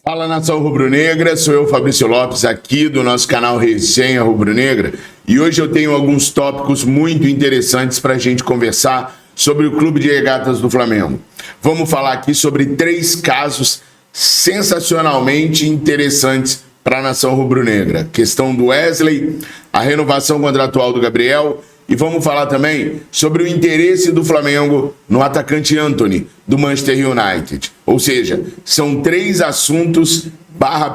Fala, nação rubro-negra, sou eu, Fabrício Lopes, aqui do nosso canal Resenha Rubro-Negra, e hoje eu tenho alguns tópicos muito interessantes para a gente conversar sobre o Clube de Regatas do Flamengo. Vamos falar aqui sobre 3 casos sensacionalmente interessantes para a nação rubro-negra. Questão do Wesley, a renovação contratual do Gabriel, e vamos falar também sobre o interesse do Flamengo no atacante Antony, do Manchester United. Ou seja, são 3 assuntos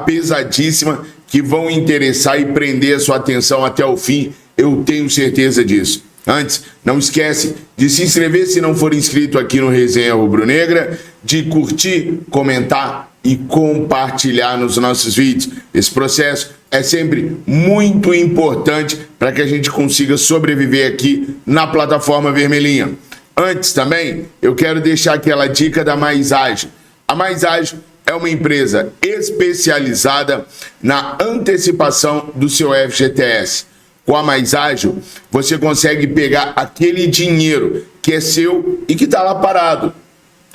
pesadíssima que vão interessar e prender a sua atenção até o fim, eu tenho certeza disso. Antes, não esquece de se inscrever se não for inscrito aqui no Resenha Rubro-Negra, de curtir, comentar e compartilhar nos nossos vídeos. Esse processo é sempre muito importante para que a gente consiga sobreviver aqui na plataforma vermelhinha. Antes também, eu quero deixar aquela dica da Mais Ágil. A Mais Ágil é uma empresa especializada na antecipação do seu FGTS. Com a Mais Ágil, você consegue pegar aquele dinheiro que é seu e que está lá parado,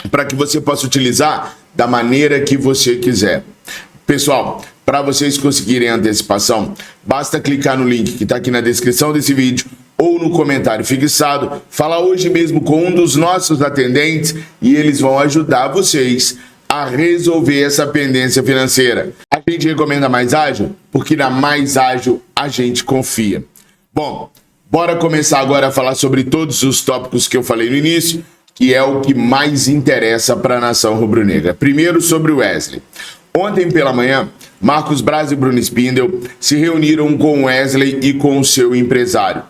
para que você possa utilizar da maneira que você quiser. Pessoal, para vocês conseguirem a antecipação, basta clicar no link que está aqui na descrição desse vídeo ou no comentário fixado, falar hoje mesmo com um dos nossos atendentes e eles vão ajudar vocês a resolver essa pendência financeira. A gente recomenda a Mais Ágil porque na Mais Ágil a gente confia. Bom, bora começar agora a falar sobre todos os tópicos que eu falei no início, que é o que mais interessa para a nação rubro-negra. Primeiro, sobre o Wesley. Ontem pela manhã, Marcos Braz e Bruno Spindel se reuniram com o Wesley e com o seu empresário.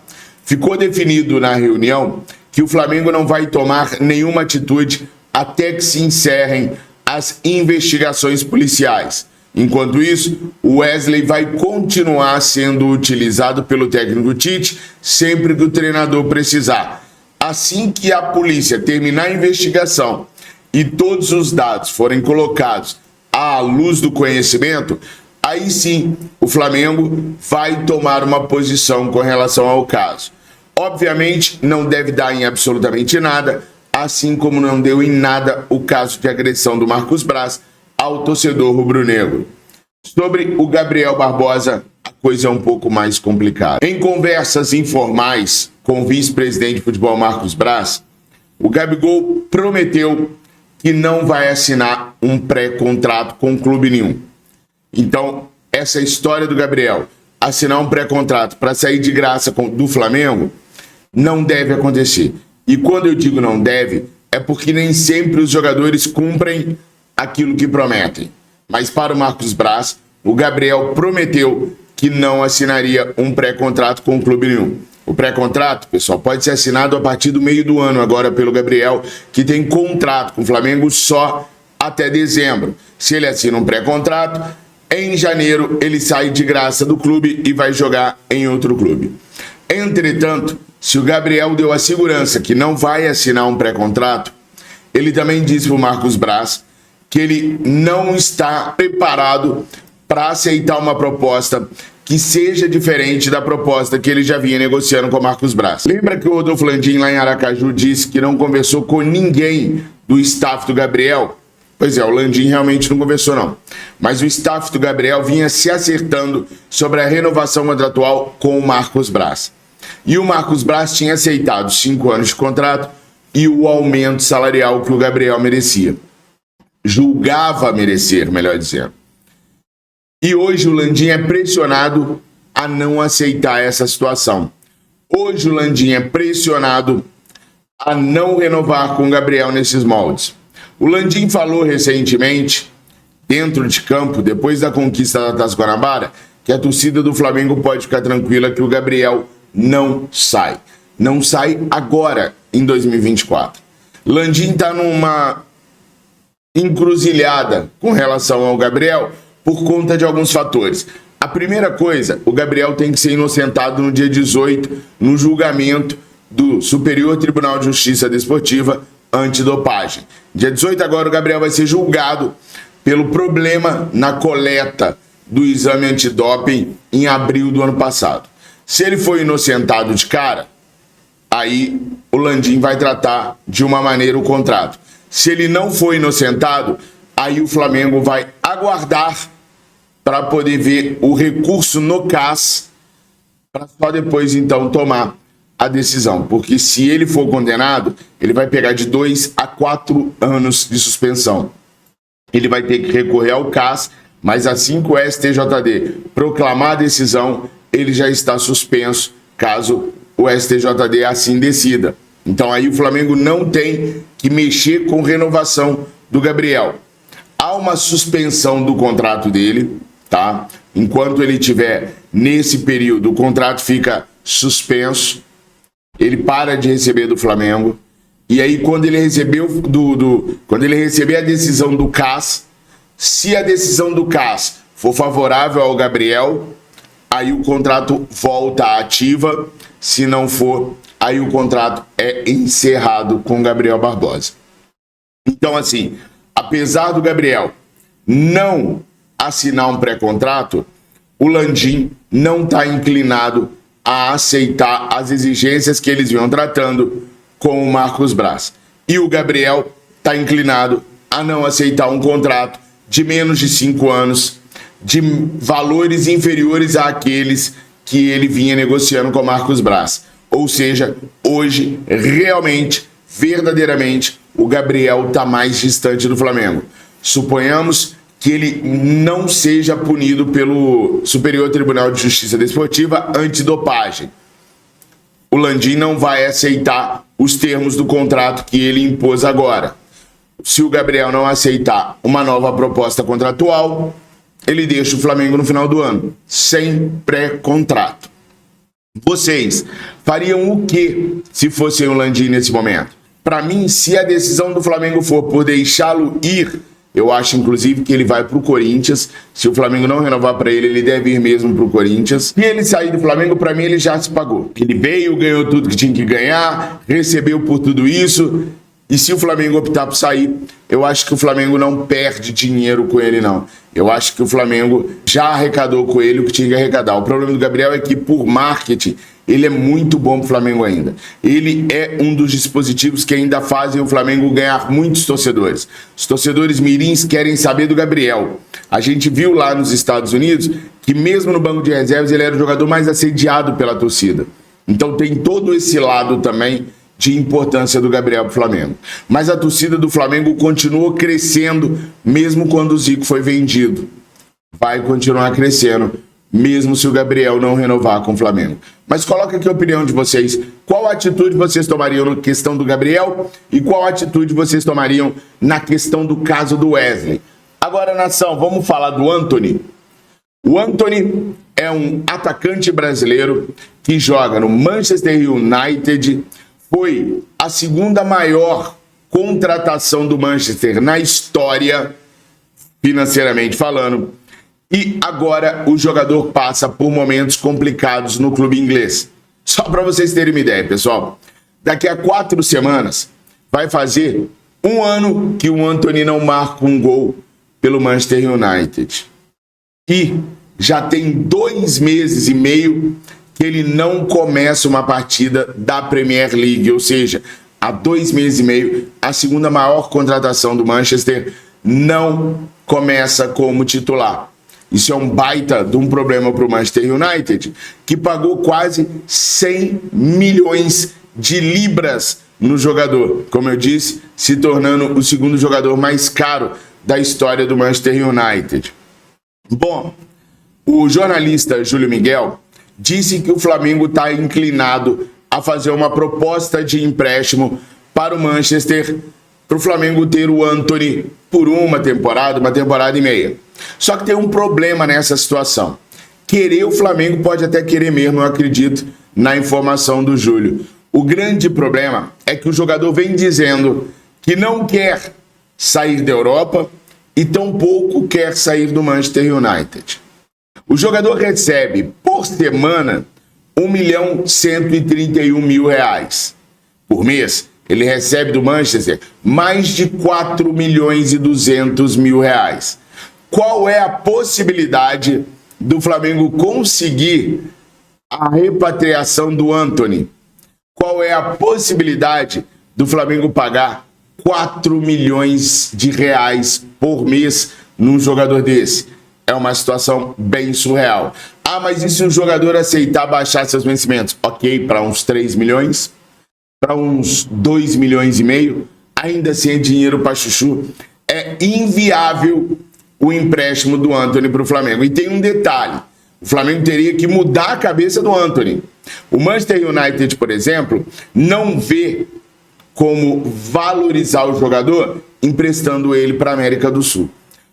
Ficou definido na reunião que o Flamengo não vai tomar nenhuma atitude até que se encerrem as investigações policiais. Enquanto isso, o Wesley vai continuar sendo utilizado pelo técnico Tite sempre que o treinador precisar. Assim que a polícia terminar a investigação e todos os dados forem colocados à luz do conhecimento, aí sim o Flamengo vai tomar uma posição com relação ao caso. Obviamente não deve dar em absolutamente nada, assim como não deu em nada o caso de agressão do Marcos Braz ao torcedor rubro-negro. Sobre o Gabriel Barbosa, a coisa é um pouco mais complicada. Em conversas informais com o vice-presidente de futebol Marcos Braz, o Gabigol prometeu que não vai assinar um pré-contrato com clube nenhum. Então, essa história do Gabriel assinar um pré-contrato para sair de graça do Flamengo não deve acontecer. E quando eu digo não deve, é porque nem sempre os jogadores cumprem aquilo que prometem. Mas para o Marcos Braz, o Gabriel prometeu que não assinaria um pré-contrato com clube nenhum. O pré-contrato, pessoal, pode ser assinado a partir do meio do ano agora pelo Gabriel, que tem contrato com o Flamengo só até dezembro. Se ele assina um pré-contrato, em janeiro ele sai de graça do clube e vai jogar em outro clube. Entretanto, se o Gabriel deu a segurança que não vai assinar um pré-contrato, ele também disse para o Marcos Braz que ele não está preparado para aceitar uma proposta que seja diferente da proposta que ele já vinha negociando com o Marcos Braz. Lembra que o Rodolfo Landim lá em Aracaju disse que não conversou com ninguém do staff do Gabriel? Pois é, o Landim realmente não conversou não. Mas o staff do Gabriel vinha se acertando sobre a renovação contratual com o Marcos Braz. E o Marcos Braz tinha aceitado 5 anos de contrato e o aumento salarial que o Gabriel merecia. Julgava merecer, melhor dizendo. E hoje o Landim é pressionado a não aceitar essa situação. Hoje o Landim é pressionado a não renovar com o Gabriel nesses moldes. O Landim falou recentemente, dentro de campo, depois da conquista da Taça Guanabara, que a torcida do Flamengo pode ficar tranquila que o Gabriel não sai. Não sai agora, em 2024. Landim está numa encruzilhada com relação ao Gabriel, por conta de alguns fatores. A primeira coisa, o Gabriel tem que ser inocentado no dia 18, no julgamento do Superior Tribunal de Justiça Desportiva Antidopagem. Dia 18 agora o Gabriel vai ser julgado pelo problema na coleta do exame antidoping em abril do ano passado. Se ele for inocentado de cara, aí o Landim vai tratar de uma maneira o contrato. Se ele não for inocentado, aí o Flamengo vai aguardar para poder ver o recurso no CAS, para só depois então tomar a decisão. Porque se ele for condenado, ele vai pegar de 2 a 4 anos de suspensão. Ele vai ter que recorrer ao CAS, mas assim que o STJD proclamar a decisão, ele já está suspenso, caso o STJD assim decida. Então aí o Flamengo não tem que mexer com renovação do Gabriel. Há uma suspensão do contrato dele, tá? Enquanto ele estiver nesse período, o contrato fica suspenso, ele para de receber do Flamengo, e aí quando ele receber quando ele receber a decisão do CAS, se a decisão do CAS for favorável ao Gabriel, aí o contrato volta à ativa. Se não for, aí o contrato é encerrado com Gabriel Barbosa. Então, assim, apesar do Gabriel não assinar um pré-contrato, o Landim não está inclinado a aceitar as exigências que eles vinham tratando com o Marcos Braz. E o Gabriel está inclinado a não aceitar um contrato de menos de 5 anos, de valores inferiores àqueles que ele vinha negociando com o Marcos Braz. Ou seja, hoje, realmente, verdadeiramente, o Gabriel está mais distante do Flamengo. Suponhamos que ele não seja punido pelo Superior Tribunal de Justiça Desportiva antidopagem. O Landim não vai aceitar os termos do contrato que ele impôs agora. Se o Gabriel não aceitar uma nova proposta contratual, ele deixa o Flamengo no final do ano, sem pré-contrato. Vocês fariam o que se fossem o Landim nesse momento? Para mim, se a decisão do Flamengo for por deixá-lo ir, eu acho, inclusive, que ele vai para o Corinthians. Se o Flamengo não renovar para ele, ele deve ir mesmo para o Corinthians. Se ele sair do Flamengo, para mim, ele já se pagou. Ele veio, ganhou tudo que tinha que ganhar, recebeu por tudo isso. E se o Flamengo optar por sair, eu acho que o Flamengo não perde dinheiro com ele, não. Eu acho que o Flamengo já arrecadou com ele o que tinha que arrecadar. O problema do Gabriel é que, por marketing, ele é muito bom pro Flamengo ainda. Ele é um dos dispositivos que ainda fazem o Flamengo ganhar muitos torcedores. Os torcedores mirins querem saber do Gabriel. A gente viu lá nos Estados Unidos que mesmo no banco de reservas ele era o jogador mais assediado pela torcida. Então tem todo esse lado também de importância do Gabriel pro Flamengo. Mas a torcida do Flamengo continuou crescendo mesmo quando o Zico foi vendido. Vai continuar crescendo mesmo se o Gabriel não renovar com o Flamengo. Mas coloca aqui a opinião de vocês. Qual atitude vocês tomariam na questão do Gabriel e qual atitude vocês tomariam na questão do caso do Wesley? Agora, nação, vamos falar do Antony. O Antony é um atacante brasileiro que joga no Manchester United. Foi a segunda maior contratação do Manchester na história, financeiramente falando. E agora o jogador passa por momentos complicados no clube inglês. Só para vocês terem uma ideia, pessoal. Daqui a 4 semanas vai fazer 1 ano que o Antony não marca um gol pelo Manchester United. E já tem 2 meses e meio que ele não começa uma partida da Premier League. Ou seja, há 2 meses e meio, a segunda maior contratação do Manchester não começa como titular. Isso é um baita de um problema para o Manchester United, que pagou quase 100 milhões de libras no jogador. Como eu disse, se tornando o segundo jogador mais caro da história do Manchester United. Bom, o jornalista Júlio Miguel disse que o Flamengo está inclinado a fazer uma proposta de empréstimo para o Manchester, para o Flamengo ter o Antony por uma temporada e meia. Só que tem um problema nessa situação. Querer o Flamengo pode até querer mesmo, eu acredito, na informação do Júlio. O grande problema é que o jogador vem dizendo que não quer sair da Europa e tampouco quer sair do Manchester United. O jogador recebe por semana R$1.131.000. Por mês, ele recebe do Manchester mais de R$4.200.000. Qual é a possibilidade do Flamengo conseguir a repatriação do Antony? Qual é a possibilidade do Flamengo pagar R$4 milhões por mês num jogador desse. É uma situação bem surreal. Ah, mas e se o jogador aceitar baixar seus vencimentos? Ok, para uns 3 milhões, para uns 2 milhões e meio, ainda assim é dinheiro para chuchu. É inviável o empréstimo do Antony para o Flamengo. E tem um detalhe, o Flamengo teria que mudar a cabeça do Antony. O Manchester United, por exemplo, não vê como valorizar o jogador emprestando ele para a América do Sul.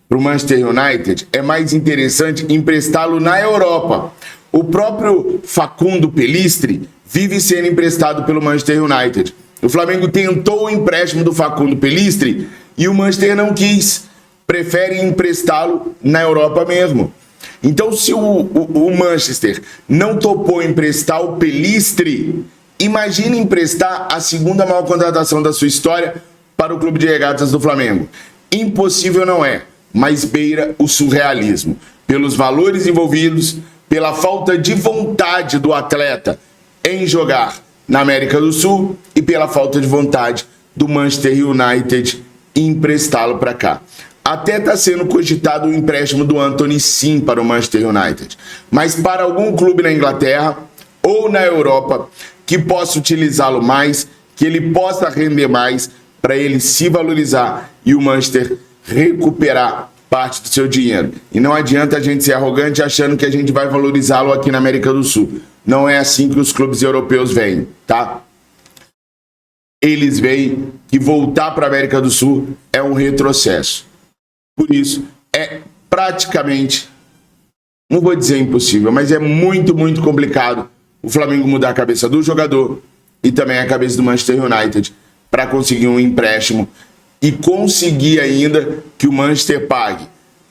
Para o Manchester United, é mais interessante emprestá-lo na Europa. O próprio Facundo Pellistri vive sendo emprestado pelo Manchester United. O Flamengo tentou o empréstimo do Facundo Pellistri e o Manchester não quis. Prefere emprestá-lo na Europa mesmo. Então, se o Manchester não topou emprestar o Pellistri, imagine emprestar a segunda maior contratação da sua história para o Clube de Regatas do Flamengo. Impossível não é, mas beira o surrealismo. Pelos valores envolvidos, pela falta de vontade do atleta em jogar na América do Sul e pela falta de vontade do Manchester United em emprestá-lo para cá. Até está sendo cogitado o empréstimo do Antony sim para o Manchester United, mas para algum clube na Inglaterra ou na Europa que possa utilizá-lo mais, que ele possa render mais para ele se valorizar e o Manchester recuperar parte do seu dinheiro. E não adianta a gente ser arrogante achando que a gente vai valorizá-lo aqui na América do Sul. Não é assim que os clubes europeus veem, tá? Eles veem que voltar para a América do Sul é um retrocesso. Por isso, é praticamente, não vou dizer impossível, mas é muito, muito complicado o Flamengo mudar a cabeça do jogador e também a cabeça do Manchester United para conseguir um empréstimo e conseguir ainda que o Manchester pague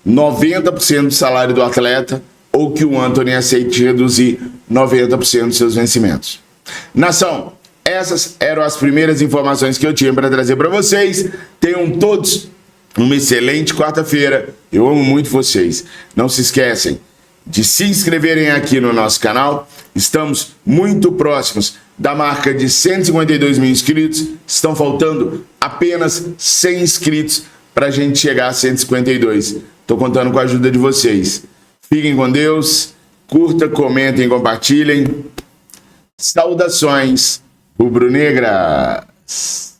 90% do salário do atleta ou que o Antony aceite reduzir 90% dos seus vencimentos. Nação, essas eram as primeiras informações que eu tinha para trazer para vocês. Tenham todos uma excelente quarta-feira. Eu amo muito vocês. Não se esquecem de se inscreverem aqui no nosso canal. Estamos muito próximos da marca de 152 mil inscritos. Estão faltando apenas 100 inscritos para a gente chegar a 152. Estou contando com a ajuda de vocês. Fiquem com Deus. Curta, comentem, compartilhem. Saudações rubro-negras.